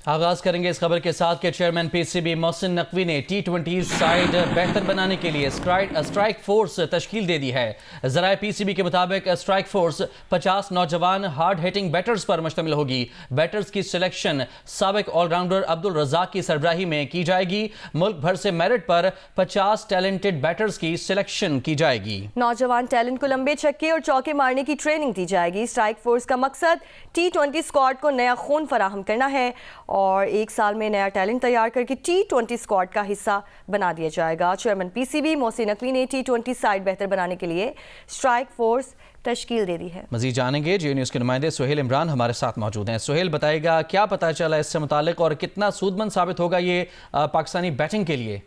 आगाज करेंगे इस खबर के साथ के चेयरमैन पीसीबी मोहसिन नकवी ने T20 साइड बेहतर बनाने के लिए स्ट्राइक फोर्स तश्कील दे दी है। जराए पीसीबी के मुताबिक स्ट्राइक फोर्स 50 नौजवान हार्ड हिटिंग बैटर्स पर मुश्तमिल होगी। बैटर्स की सिलेक्शन साबिक ऑलराउंडर अब्दुल रज़ाक की सरबराही में की जाएगी। मुल्क भर से मेरिट पर 50 टैलेंटेड बैटर्स की सिलेक्शन की जाएगी। नौजवान टैलेंट को लंबे छक्के और चौके मारने की ट्रेनिंग दी जाएगी। स्ट्राइक फोर्स का मकसद T20 स्क्वाड को नया खून फराहम करना है और एक साल में नया टैलेंट तैयार करके T20 स्क्वाड का हिस्सा बना दिया जाएगा। चेयरमैन पीसीबी मोहसिन नकवी ने T20 साइड बेहतर बनाने के लिए स्ट्राइक फोर्स तश्कील दे दी है। मजीद जानेंगे जियो न्यूज़ के नुमाइंदे सुहेल इमरान हमारे साथ मौजूद हैं। सुहेल बताएगा क्या पता चला इससे मुतालिक और कितना सूदमंद साबित होगा ये पाकिस्तानी बैटिंग के लिए।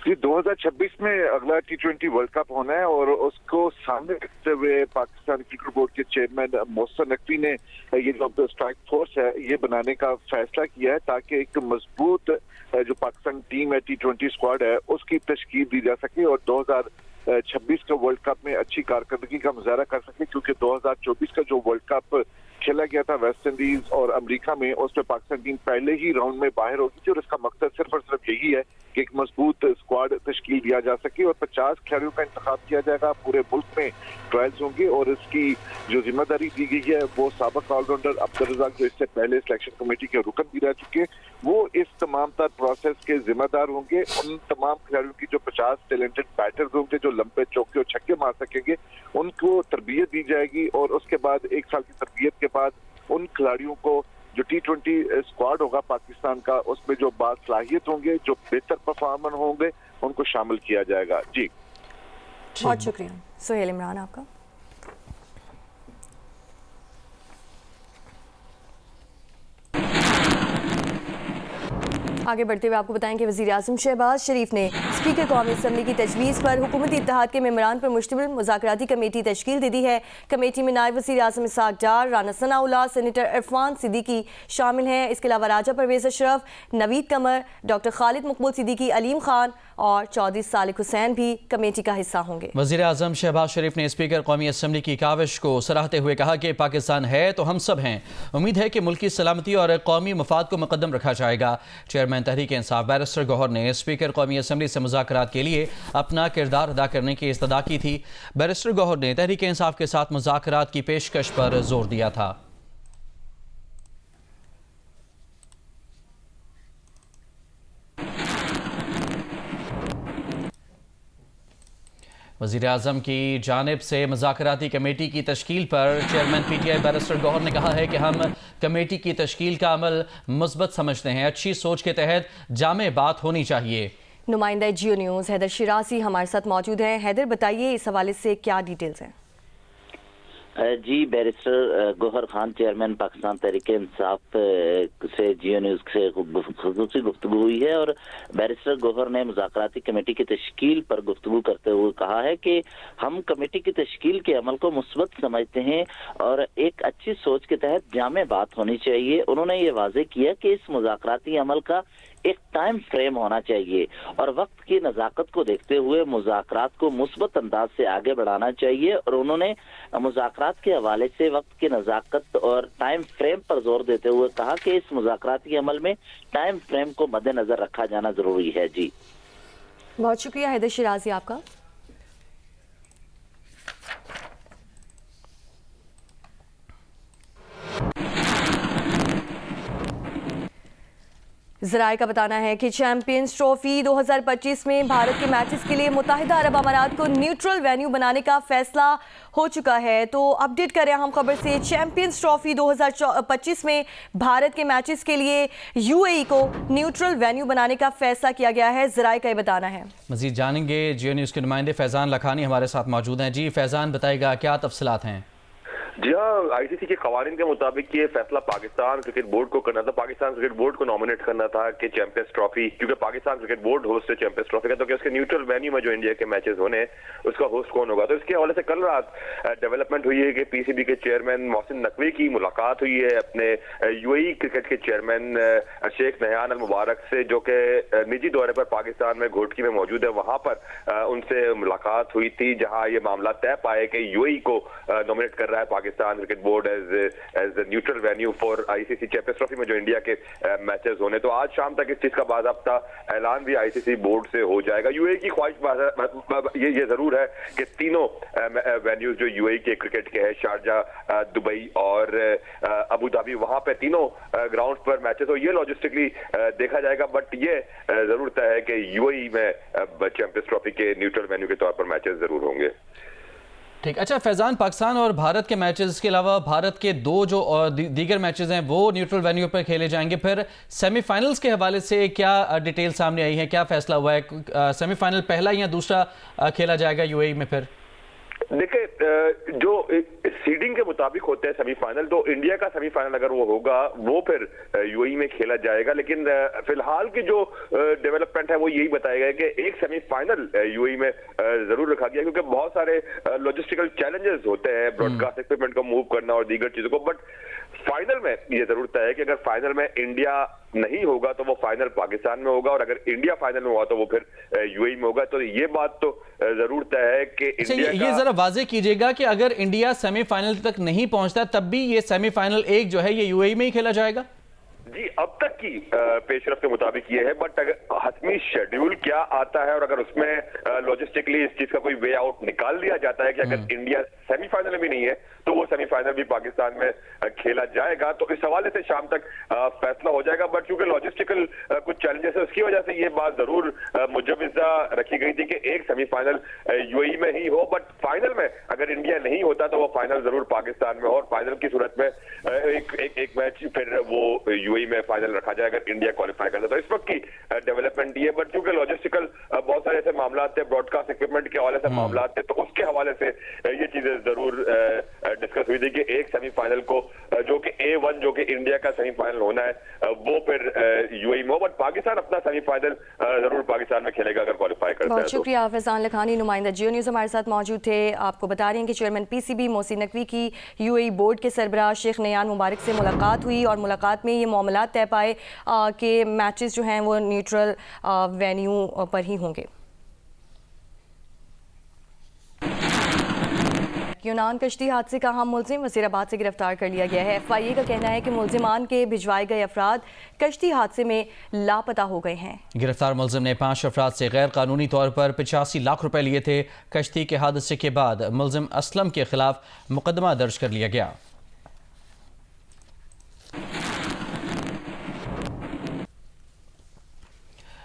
जी 2026 में अगला T20 वर्ल्ड कप होना है और उसको सामने रखते हुए पाकिस्तान क्रिकेट बोर्ड के चेयरमैन मोहसिन नकवी ने ये जो स्ट्राइक फोर्स है ये बनाने का फैसला किया है ताकि एक मजबूत जो पाकिस्तान टीम है T20 स्क्वाड है उसकी तश्कील दी जा सके और 2026 का वर्ल्ड कप में अच्छी कारकर्दगी का मुजाहरा कर सके, क्योंकि 2024 का जो वर्ल्ड कप खेला गया था वेस्ट इंडीज और अमेरिका में उसमें पाकिस्तान टीम पहले ही राउंड में बाहर होगी थी और इसका मकसद सिर्फ और सिर्फ यही है कि एक मजबूत स्क्वाड तश्कील दिया जा सके और 50 खिलाड़ियों का इंतखाब किया जाएगा। पूरे मुल्क में ट्रायल्स होंगे और इसकी जो जिम्मेदारी दी गई है वो साबिक ऑलराउंडर अब्दुल रज़ाक जो इससे पहले सिलेक्शन कमेटी के रुकन भी रह चुके, वो इस तमाम तर प्रोसेस के जिम्मेदार होंगे। उन तमाम खिलाड़ियों की जो 50 टैलेंटेड बैटर्स होंगे जो लंबे चौके और छक्के मार सकेंगे उनको तरबियत दी जाएगी और उसके बाद एक साल की तरबियत के बाद उन खिलाड़ियों को जो T20 स्क्वाड होगा पाकिस्तान का उसमें जो बासलाहियत होंगे जो बेहतर परफॉर्मर होंगे उनको शामिल किया जाएगा। जी बहुत शुक्रिया सुहेल इमरान आपका। आगे बढ़ते हुए आपको बताएं कि वज़ीर-ए-आज़म शहबाज शरीफ ने स्पीकर कौमी असम्बली की तजवीज़ पर हुकूमती इत्तेहाद के मेमोरान पर मुश्तमिल मुज़ाकराती कमेटी तश्कील दे दी है। कमेटी में नायब वज़ीर-ए-आज़म इसहाक डार, राना सनाउल्लाह, सेनेटर इरफान सिद्दीकी शामिल हैं। इसके अलावा राजा परवेज़ अशरफ, नवीद कमर, डॉक्टर खालिद मकबूल सिद्दीकी, अलीम खान और चौधरी सालिक हुसैन भी कमेटी का हिस्सा होंगे। वज़ीर-ए-आज़म शहबाज शरीफ ने स्पीकर कौमी असम्बली की काविश को सराहते हुए कहा कि पाकिस्तान है तो हम सब हैं। उम्मीद है कि मुल्क की सलामती और कौमी मफाद को मुकद्दम रखा जाएगा। चेयरमैन तहरीक इंसाफ बैरिस्टर गौहर ने स्पीकर कौमी असम्बली से मुज़ाकरात के लिए अपना किरदार अदा करने की इस्तदा की थी। बैरिस्टर गौहर ने तहरीक इंसाफ के साथ मुज़ाकरात की पेशकश पर जोर दिया था। वज़ीर-ए-आज़म की जानिब से मुज़ाकराती कमेटी की तश्कील पर चेयरमैन PTI बैरिस्टर गौहर ने कहा है कि हम कमेटी की तश्कील का अमल मुस्बत समझते हैं। अच्छी सोच के तहत जामे बात होनी चाहिए। नुमाइंदा जियो न्यूज़ हैदर शिराजी हमारे साथ मौजूद हैं। हैदर बताइए इस हवाले से क्या डिटेल्स हैं। जी बैरिस्टर गौहर खान चेयरमैन पाकिस्तान तहरीक इंसाफ से जियो न्यूज़ से खुसूसी गुफ्तगू हुई है और बैरिस्टर गौहर ने मुज़ाकराती कमेटी की तश्कील पर गुफ्तगू करते हुए कहा है कि हम कमेटी की तश्कील के अमल को मुस्बत समझते हैं और एक अच्छी सोच के तहत जामे बात होनी चाहिए। उन्होंने ये वाज़ेह किया कि इस मुज़ाकराती अमल का एक टाइम फ्रेम होना चाहिए और वक्त की नज़ाकत को देखते हुए मुज़ाकरात को मुस्बत अंदाज से आगे बढ़ाना चाहिए और उन्होंने मुज़ाकरात के हवाले से वक्त की नज़ाकत और टाइम फ्रेम पर जोर देते हुए कहा कि इस मुज़ाकराती अमल में टाइम फ्रेम को मद्देनजर रखा जाना जरूरी है। जी बहुत शुक्रिया हैदर शिराजी आपका। ज़राए का बताना है कि चैंपियंस ट्रॉफी 2025 में भारत के मैचेस के लिए मुत्तहिदा अरब अमारात को न्यूट्रल वेन्यू बनाने का फैसला हो चुका है। तो अपडेट करें हम खबर से, चैंपियंस ट्रॉफी 2025 में भारत के मैचेस के लिए UAE को न्यूट्रल वेन्यू बनाने का फैसला किया गया है। ज़राए का ये बताना है। मजीद जानेंगे जियो न्यूज़ के नुमाइंदे फैज़ान लखानी हमारे साथ मौजूद हैं। जी फैज़ान बताएगा क्या तफसीलात हैं। जी हाँ, ICC के कवानीन के मुताबिक ये फैसला पाकिस्तान क्रिकेट बोर्ड को करना था। पाकिस्तान क्रिकेट बोर्ड को नॉमिनेट करना था कि चैंपियंस ट्रॉफी, क्योंकि पाकिस्तान क्रिकेट बोर्ड होस्ट है चैंपियंस ट्रॉफी का, तो क्या उसके न्यूट्रल वेन्यू में जो इंडिया के मैचेस होने उसका होस्ट कौन होगा। तो इसके हवाले से कल रात डेवलपमेंट हुई है कि PCB के चेयरमैन मोहसिन नकवी की मुलाकात हुई है अपने UAE क्रिकेट के चेयरमैन शेख नहयान अल मुबारक से, जो कि निजी दौरे पर पाकिस्तान में घोटकी में मौजूद है। वहां पर उनसे मुलाकात हुई थी जहां ये मामला तय पाए कि UAE को नॉमिनेट कर रहा है Pakistan cricket board as the neutral venue for ICC Champions Trophy में जो इंडिया के मैचेस होने, तो आज शाम तक इस चीज का बाज़ाब्ता ऐलान भी आईसीसी बोर्ड से हो जाएगा। यूएई की ख्वाहिश ये जरूर है कि तीनों वेन्यूज जो यूएई के क्रिकेट के हैं, शारजा, दुबई और अबू धाबी, वहां पे तीनों ग्राउंड पर मैचेस हो। ये लॉजिस्टिकली देखा जाएगा, बट ये जरूर तय है कि यूएई में चैंपियंस ट्रॉफी के न्यूट्रल वेन्यू के तौर पर मैचेस जरूर होंगे। ठीक। अच्छा फैजान, पाकिस्तान और भारत के मैचेस के अलावा भारत के दो जो दीगर मैचेस हैं वो न्यूट्रल वेन्यू पर खेले जाएंगे। फिर सेमीफाइनल्स के हवाले से क्या डिटेल सामने आई है, क्या फैसला हुआ है? सेमीफाइनल पहला या दूसरा खेला जाएगा यूएई में? फिर देखिए, जो सीडिंग के मुताबिक होते हैं सेमीफाइनल, तो इंडिया का सेमीफाइनल अगर वो होगा वो फिर यूएई में खेला जाएगा। लेकिन फिलहाल की जो डेवलपमेंट है वो यही बताया गया कि एक सेमीफाइनल यूएई में जरूर रखा गया, क्योंकि बहुत सारे लॉजिस्टिकल चैलेंजेस होते हैं, ब्रॉडकास्ट इक्विपमेंट को मूव करना और दीगर चीजों को। बट फाइनल में ये जरूर तय है कि अगर फाइनल में इंडिया नहीं होगा तो वो फाइनल पाकिस्तान में होगा, और अगर इंडिया फाइनल में हुआ तो वो फिर यूएई में होगा। तो ये बात तो जरूर तय है कि इंडिया ये जरा वाजे कीजिएगा कि अगर इंडिया सेमीफाइनल तक नहीं पहुंचता तब भी ये सेमीफाइनल एक जो है ये यूएई में ही खेला जाएगा? जी, अब तक की पेशरफ के मुताबिक ये है, बट अगर हतमी शेड्यूल क्या आता है और अगर उसमें लॉजिस्टिकली इस चीज का कोई वे आउट निकाल दिया जाता है कि अगर इंडिया सेमीफाइनल में भी नहीं है तो वो सेमीफाइनल भी पाकिस्तान में खेला जाएगा, तो इस हवाले से शाम तक फैसला हो जाएगा। बट चूंकि लॉजिस्टिकल कुछ चैलेंजेस है उसकी वजह से ये बात जरूर मुजविजा रखी गई थी कि एक सेमीफाइनल यूएई में ही हो, बट फाइनल में अगर इंडिया नहीं होता तो वो फाइनल जरूर पाकिस्तान में हो, और फाइनल की सूरत में एक मैच फिर वो यूएई में फाइनल रखा जाए अगर इंडिया क्वालिफाई करता। तो इस वक्त की डेवलपमेंट ये, बट चूंकि लॉजिस्टिकल बहुत सारे ऐसे मामला थे, ब्रॉडकास्ट इक्विपमेंट के हवाले से मामला थे, तो उसके हवाले से ये चीजें जरूर डिस्कस हुई थी कि एक सेमीफाइनल को जो कि A1 जो कि इंडिया का सेमीफाइनल होना है वो फिर यूएई में हो, बट पाकिस्तान अपना सेमीफाइनल जरूर पाकिस्तान में खेलेगा अगर क्वालिफाई करता है। बहुत शुक्रिया फैजान लखानी, नुमाइंदा जियो न्यूज़ हमारे साथ मौजूद थे। आपको बता रहे हैं कि चेयरमैन पीसीबी मोहसिन नकवी की यूएई बोर्ड के सरबराह शेख नयान मुबारक से मुलाकात हुई और मुलाकात में ये मामलात तय पाए कि मैचेस जो हैं वो न्यूट्रल वेन्यू पर ही होंगे। यूनान कश्ती हादसे का अहम मुलजिम वज़ीराबाद से गिरफ्तार कर लिया गया है। FIA का कहना है कि मुलजिमान के भिजवाए गए अफराद कश्ती हादसे में लापता हो गए हैं। गिरफ्तार मुलजिम ने 5 अफराद से गैर कानूनी तौर पर 85 लाख रुपए लिए थे। कश्ती के हादसे के बाद मुलजिम असलम के खिलाफ मुकदमा दर्ज कर लिया गया।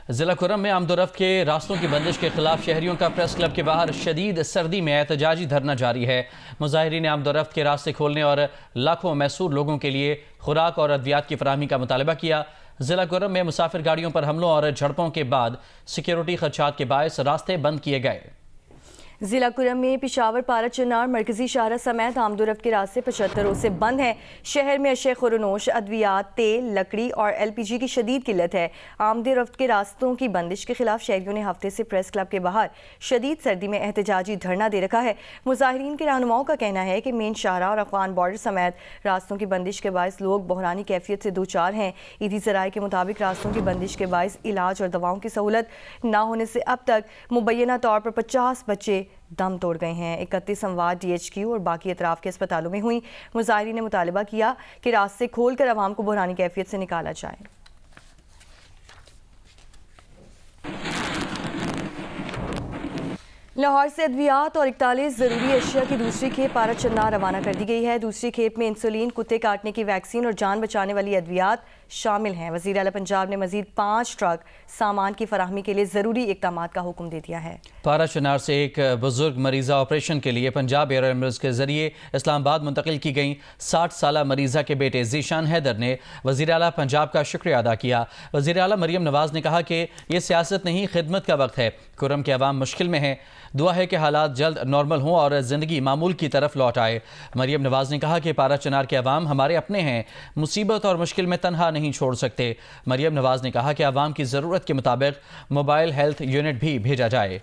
जिला खुर्रम में आमदोरफ्त के रास्तों की बंदिश के खिलाफ शहरियों का प्रेस क्लब के बाहर शदीद सर्दी में एहतजाजी धरना जारी है। मुजाहिरीन ने आमदोरफ्त के रास्ते खोलने और लाखों मैसूर लोगों के लिए खुराक और अद्वियात की फराहमी का मुतालबा किया। जिला खुर्रम में मुसाफिर गाड़ियों पर हमलों और झड़पों के बाद सिक्योरिटी खदशात के बायस रास्ते बंद किए गए। जिला खुर्रम में पिशावर पारा चनार मरकजी शाहरा समेत आमदोरफ्त के रास्ते 75 रोज से बंद हैं। शहर में अशे खुरनोश, अद्वियात, तेल, लकड़ी और LPG की शदीद किल्लत है। आमदोरफ्त के रास्तों की बंदिश के खिलाफ शहरियों ने हफ्ते से प्रेस क्लब के बाहर शदीद सर्दी में एहतजाजी धरना दे रखा है। मुजाहिरीन के रहनुमाओं का कहना है कि मेन शाहरा और अफगान बॉर्डर समेत रास्तों की बंदिश के बायस लोग बहरानी कैफियत से दो चार हैं। ईदी ज़राए के मुताबिक रास्तों की बंदिश के बायस इलाज और दवाओं की सहूलत ना होने से अब तक मुबैना तौर पर 50 बच्चे दम तोड़ गए हैं। 31 अमवात DHQ और बाकी अतराफ के अस्पतालों में हुई। मुजाहिरीन ने मुतालबा किया कि रास्ते खोलकर अवाम को बहरानी कैफियत से निकाला जाए। लाहौर से अद्वियात और 41 ज़रूरी अशिया की दूसरी खेप पारा चन्नार रवाना कर दी गई है। दूसरी खेप में इंसुलिन, कुत्ते काटने की वैक्सीन और जान बचाने वाली अद्वियात शामिल हैं। वज़ीर आला पंजाब ने मजीद 5 ट्रक सामान की फराहमी के लिए ज़रूरी इक़दामात का हुक्म दे दिया है। पारा चनार से एक बुजुर्ग मरीज़ा ऑपरेशन के लिए पंजाब एयर एम्बुलेंस के जरिए इस्लामाबाद मुंतकिल की गई। 60 साला मरीज़ा के बेटे ज़ीशान हैदर ने वज़ीर आला पंजाब का शुक्रिया अदा किया। वज़ीर आला मरियम नवाज़ ने कहा कि ये सियासत नहीं, खिदमत का वक्त है। खुर्रम के अवाम मुश्किल में है, दुआ है कि हालात जल्द नॉर्मल हों और ज़िंदगी मामूल की तरफ लौट आए। मरियम नवाज़ ने कहा कि पारा चनार के अवाम हमारे अपने हैं, मुसीबत और मुश्किल में तनहा नहीं छोड़ सकते। मरियम नवाज़ ने कहा कि अवाम की ज़रूरत के मुताबिक मोबाइल हेल्थ यूनिट भी भेजा जाए।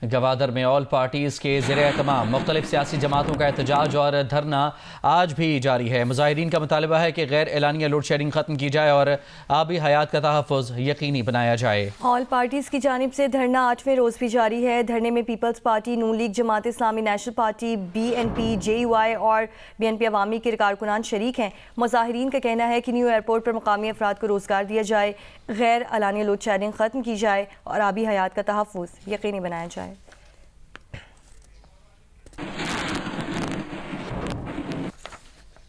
गवादर में ऑल पार्टीज़ के ज़ेर-ए-तमाम मुख्तलिफ सियासी जमातों का एहतजाज और धरना आज भी जारी है। मुजाहिरीन का मुतालबा है कि गैर एलानिया लोड शेडिंग ख़त्म की जाए और आबी हयात का तहफ़्फ़ुज़ यकीनी बनाया जाए। ऑल पार्टीज़ की जानिब से धरना 8वें रोज़ भी जारी है। धरने में पीपल्स पार्टी, नून league, Jamaat Islami, national party, BNP, JUI और BNP अवामी के कारकुनान शरीक हैं। मुजाहिरीन का कहना है कि न्यू एयरपोर्ट पर मकामी अफराद को रोज़गार दिया जाए, गैर एलानिया लोड शेडिंग ख़त्म की जाए और आबी हयात का तहफ़्फ़ुज़ यकीनी बनाया जाए।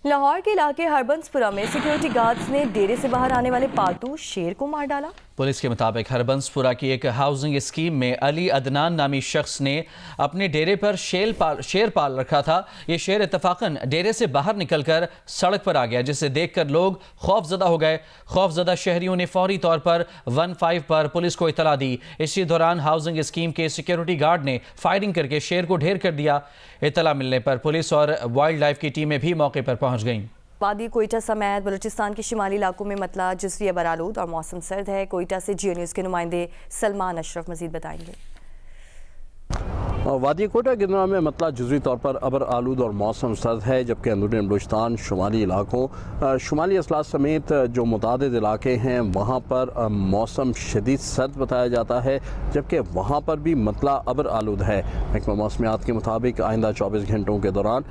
लाहौर के इलाके हरबंसपुरा में सिक्योरिटी गार्ड्स ने डेरे से बाहर आने वाले पालतू शेर को मार डाला। पुलिस के मुताबिक हरबंसपुरा की एक हाउसिंग स्कीम में अली अदनान नामी शख्स ने अपने डेरे पर शेर पाल रखा था। ये शेर इत्तफाकन डेरे से बाहर निकलकर सड़क पर आ गया, जिसे देखकर लोग खौफजदा हो गए। खौफजदा शहरियों ने फौरी तौर पर 15 पर पुलिस को इतला दी। इसी दौरान हाउसिंग स्कीम के सिक्योरिटी गार्ड ने फायरिंग करके शेर को ढेर कर दिया। इतला मिलने पर पुलिस और वाइल्ड लाइफ की टीमें भी मौके पर पहुंच गईं। वादी कोयटा समेत बलूचिस्तान के शिमाली इलाकों में मतला जुज़वी बरालूद और मौसम सर्द है। कोयटा से जियो न्यूज़ के नुमाइंदे सलमान अशरफ मजीद बताएंगे। वादी कोयटा के दौरान में मतला जुज़वी तौर पर अबर आलूद और मौसम सर्द है, जबकि अंदरूनी बलूचिस्तान शुमाली इलाकों शुमाली असलात समेत जो मुतादिद इलाके हैं वहाँ पर मौसम शदीद सर्द बताया जाता है, जबकि वहाँ पर भी मतला अबर आलूद है। महकमा मौसमियात के मुताबिक आइंदा 24 घंटों के दौरान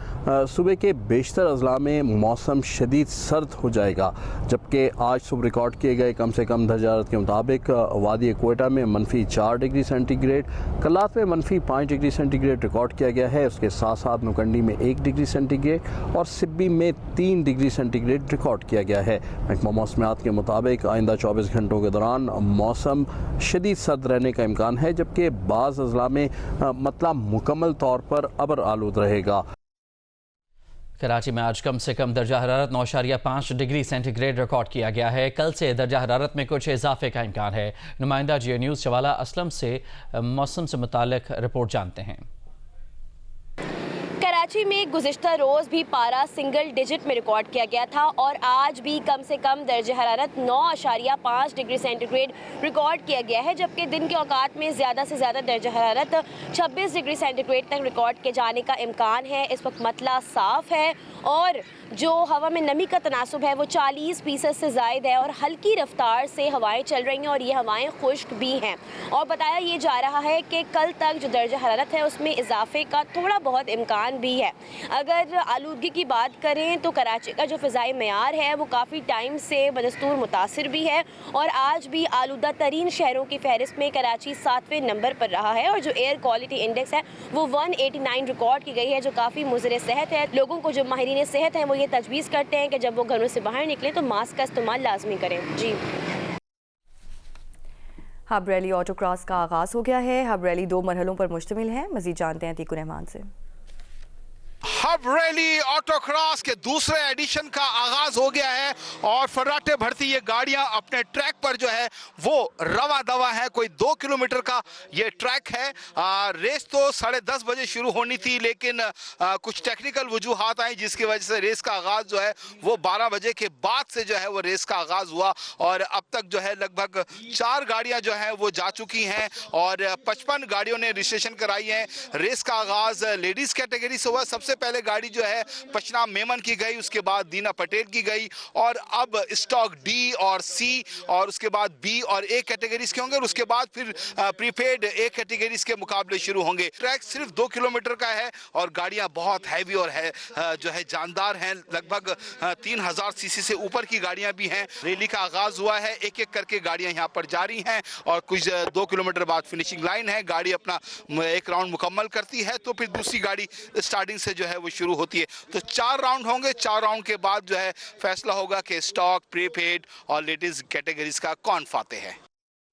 सुबह के बेशतर अजला में मौसम शदीद सर्द हो जाएगा, जबकि आज सुबह रिकॉर्ड किए गए कम से कम दर्जा हरारत के मुताबिक वादी कोयटा में -4 डिग्री सेंटीग्रेड, कल्लात में -5 डिग्री सेंटीग्रेड रिकॉर्ड किया गया है। उसके साथ साथ नुकंडी में 1 डिग्री सेंटीग्रेड और सिब्बी में 3 डिग्री सेंटीग्रेड रिकॉर्ड किया गया है। महकमा मौसमियात के मुताबिक आइंदा 24 घंटों के दौरान मौसम शदीद सर्द रहने का इम्कान है, जबकि बाज़ अजला में मतला मुकम्मल तौर पर अबर आलूद रहेगा। कराची में आज कम से कम दर्जा हरारत 9.5 डिग्री सेंटीग्रेड रिकॉर्ड किया गया है। कल से दर्जा हरारत में कुछ इजाफे का इम्कान है। नुमाइंदा जियो न्यूज़ शवाला असलम से मौसम से मुतालिक रिपोर्ट जानते हैं। कराची में गुज़िश्ता रोज़ भी पारा सिंगल डिजिट में रिकॉर्ड किया गया था और आज भी कम से कम दर्ज हरारत 9.5 डिग्री सेंटीग्रेड रिकॉर्ड किया गया है, जबकि दिन के औकात में ज़्यादा से ज़्यादा दर्ज हरारत 26 डिग्री सेंटीग्रेड तक रिकॉर्ड किए जाने का इम्कान है। इस वक्त मतला साफ़ है और जो हवा में नमी का तनासुब है वो 40% से ज़ायद है और हल्की रफ्तार से हवाएं चल रही हैं और ये हवाएं खुश्क भी हैं। और बताया ये जा रहा है कि कल तक जो दर्जा हरारत है उसमें इजाफे का थोड़ा बहुत इम्कान भी है। अगर आलूदगी की बात करें तो कराची का जो फ़िज़ाई मेयार है वो काफ़ी टाइम से बदस्तूर मुतासिर भी है और आज भी आलूदा तरीन शहरों की फहरिस्त में कराची 7वें नंबर पर रहा है और जो एयर क्वालिटी इंडेक्स है वो 189 रिकॉर्ड की गई है, जो काफ़ी मुज़र सेहत है। लोगों को जो माहिरीन सेहत हैं वो ये तजवीज़ करते हैं कि जब वो घरों से बाहर निकलें तो मास्क का इस्तेमाल लाजमी करें। जी, हब रैली ऑटो क्रॉस का आगाज़ हो गया है। हब रैली 2 मरहलों पर मुश्तमिल है। मज़ीद जानते हैं अतीकुर रहमान से। हब रैली ऑटो क्रॉस के दूसरे एडिशन का आगाज हो गया है और फर्राटे भरती ये गाड़ियां अपने ट्रैक पर जो है वो रवा दवा है। कोई 2 किलोमीटर का ये ट्रैक है। रेस तो 10:30 बजे शुरू होनी थी, लेकिन कुछ टेक्निकल वजूहात आई जिसकी वजह से रेस का आगाज जो है वो 12 बजे के बाद से जो है वो रेस का आगाज हुआ और अब तक जो है लगभग 4 गाड़ियां जो है वो जा चुकी हैं और 55 गाड़ियों ने रजिस्ट्रेशन कराई है। रेस का आगाज लेडीज कैटेगरी से हुआ। सबसे पहले गाड़ी जो है पचना मेमन की गई, उसके बाद दीना पटेल की गई और अब स्टॉक डी और सी और उसके बाद बी और ए कैटेगरीज के होंगे और उसके बाद फिर प्रीपेड ए कैटेगरीज के मुकाबले शुरू होंगे। ट्रैक सिर्फ 2 किलोमीटर का है और गाड़ियां बहुत हैवी और है जो है जानदार हैं। लगभग 3000 सीसी से ऊपर की गाड़ियां भी हैं। रैली का आगाज हुआ है, एक एक करके गाड़ियां यहां पर जारी हैं और कुछ 2 किलोमीटर बाद फिनिशिंग लाइन है। गाड़ी अपना एक राउंड मुकम्मल करती है तो फिर दूसरी गाड़ी स्टार्टिंग से जो है वो शुरू होती है। तो 4 राउंड होंगे। 4 राउंड के बाद जो है फैसला होगा कि स्टॉक, प्रीपेड और लेडीज कैटेगरीज का कौन फाते है।